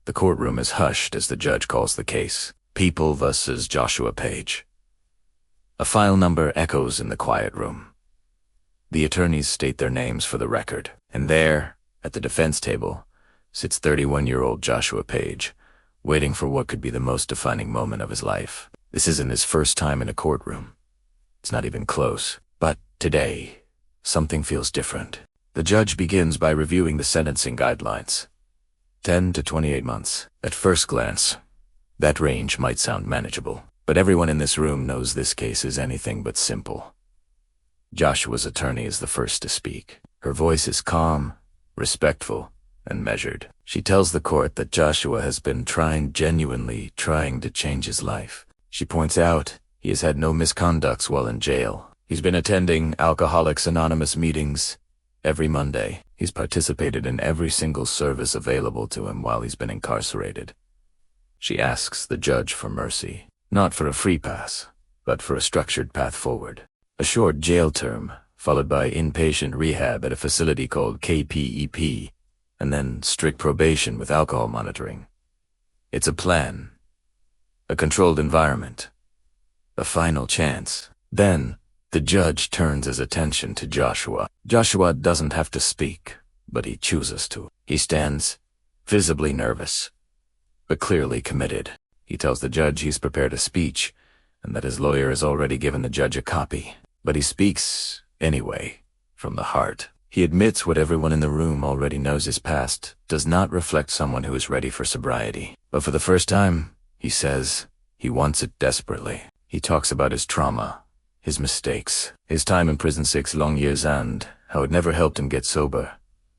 The courtroom is hushed as the judge calls the case. People vs. Joshua Page. A file number echoes in the quiet room. The attorneys state their names for the record, and there, at the defense table, sits 31-year-old Joshua Page, waiting for what could be the most defining moment of his life. This isn't his first time in a courtroom. It's not even close. But today, something feels different. The judge begins by reviewing the sentencing guidelines. 10 to 28 months. At first glance, that range might sound manageable, but everyone in this room knows this case is anything but simple. Joshua's attorney is the first to speak. Her voice is calm, respectful, and measured. She tells the court that Joshua has been genuinely trying to change his life. She points out he has had no misconducts while in jail. He's been attending Alcoholics Anonymous meetings every Monday. He's participated in every single service available to him while he's been incarcerated. She asks the judge for mercy, not for a free pass, but for a structured path forward. A short jail term, followed by inpatient rehab at a facility called KPEP, and then strict probation with alcohol monitoring. It's a plan, a controlled environment, a final chance. Then, the judge turns his attention to Joshua. Joshua doesn't have to speak, but he chooses to. He stands, visibly nervous, but clearly committed. He tells the judge he's prepared a speech, and that his lawyer has already given the judge a copy. But he speaks, anyway, from the heart. He admits what everyone in the room already knows his past does not reflect someone who is ready for sobriety. But for the first time, he says he wants it desperately. He talks about his trauma, his mistakes, his time in prison 6 long years, and how it never helped him get sober,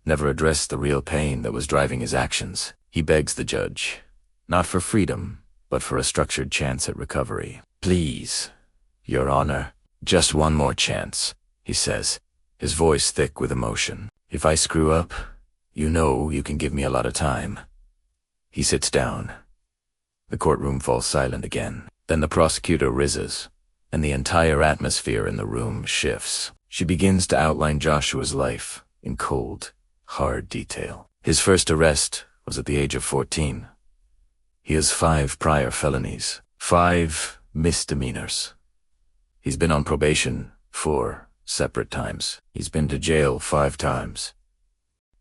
never addressed the real pain that was driving his actions. He begs the judge, not for freedom, but for a structured chance at recovery. "Please, Your Honor, just one more chance," he says, his voice thick with emotion. "If I screw up, you know you can give me a lot of time." He sits down. The courtroom falls silent again. Then the prosecutor rises, and the entire atmosphere in the room shifts. She begins to outline Joshua's life in cold, hard detail. His first arrest was at the age of 14. He has 5 prior felonies, 5 misdemeanors. He's been on probation 4 separate times. He's been to jail 5 times.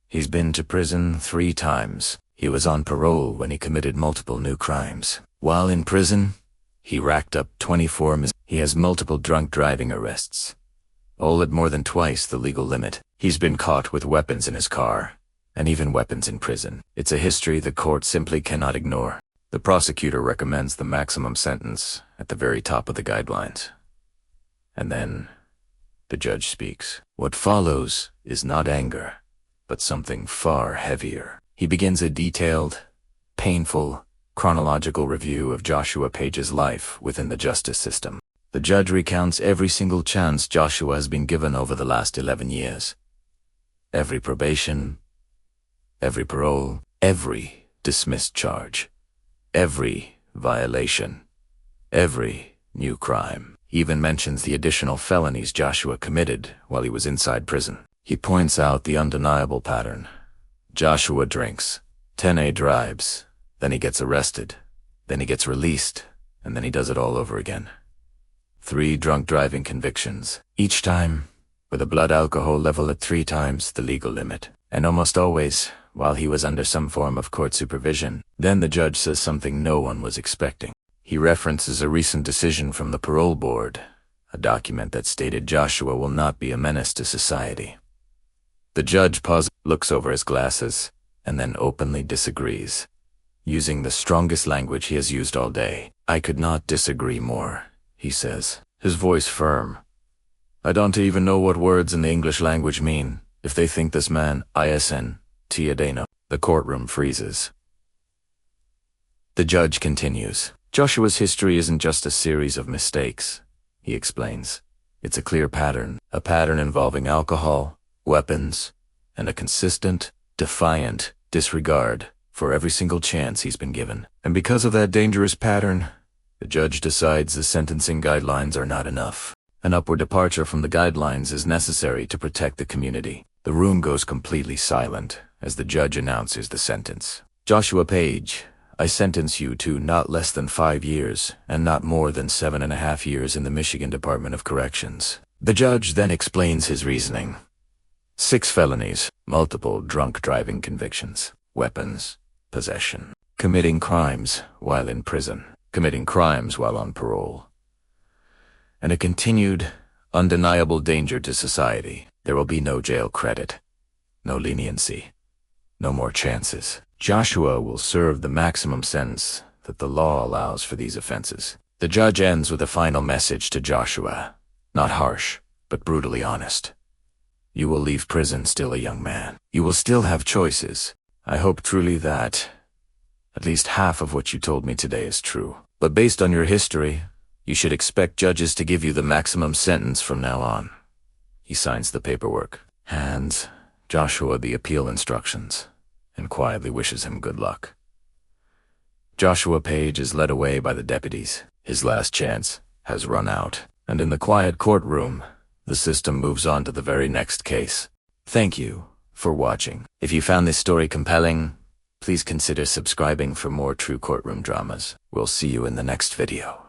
He's been to prison 3 times. He was on parole when he committed multiple new crimes. While in prison, he racked up 24 He has multiple drunk driving arrests, all at more than twice the legal limit. He's been caught with weapons in his car, and even weapons in prison. It's a history the court simply cannot ignore. The prosecutor recommends the maximum sentence at the very top of the guidelines. And then, the judge speaks. What follows is not anger, but something far heavier. He begins a detailed, painful, chronological review of Joshua Page's life within the justice system. The judge recounts every single chance Joshua has been given over the last 11 years. Every probation, every parole, every dismissed charge, every violation, every new crime. He even mentions the additional felonies Joshua committed while he was inside prison. He points out the undeniable pattern. Joshua drinks, 10A drives, then he gets arrested, then he gets released, and then he does it all over again. 3 drunk driving convictions, each time with a blood alcohol level at 3 times the legal limit, and almost always while he was under some form of court supervision. Then the judge says something no one was expecting. He references a recent decision from the parole board, a document that stated Joshua will not be a menace to society. The judge pauses, looks over his glasses, and then openly disagrees, using the strongest language he has used all day. "I could not disagree more," he says, his voice firm. "I don't even know what words in the English language mean if they think this man isn't Adeno." The courtroom freezes. The judge continues. Joshua's history isn't just a series of mistakes, he explains. It's a clear pattern, a pattern involving alcohol, weapons, and a consistent, defiant disregard for every single chance he's been given. And because of that dangerous pattern, the judge decides the sentencing guidelines are not enough. An upward departure from the guidelines is necessary to protect the community. The room goes completely silent as the judge announces the sentence. Joshua Page, I sentence you to not less than 5 years and not more than 7.5 years in the Michigan Department of Corrections. The judge then explains his reasoning. 6 felonies, multiple drunk driving convictions, weapons, possession, committing crimes while in prison, committing crimes while on parole, and a continued, undeniable danger to society. There will be no jail credit, no leniency, no more chances. Joshua will serve the maximum sentence that the law allows for these offenses. The judge ends with a final message to Joshua, not harsh, but brutally honest. You will leave prison still a young man. You will still have choices. I hope truly that at least half of what you told me today is true. But based on your history, you should expect judges to give you the maximum sentence from now on. He signs the paperwork, hands Joshua the appeal instructions, and quietly wishes him good luck. Joshua Page is led away by the deputies. His last chance has run out, and in the quiet courtroom, the system moves on to the very next case. Thank you for watching. If you found this story compelling, please consider subscribing for more true courtroom dramas. We'll see you in the next video.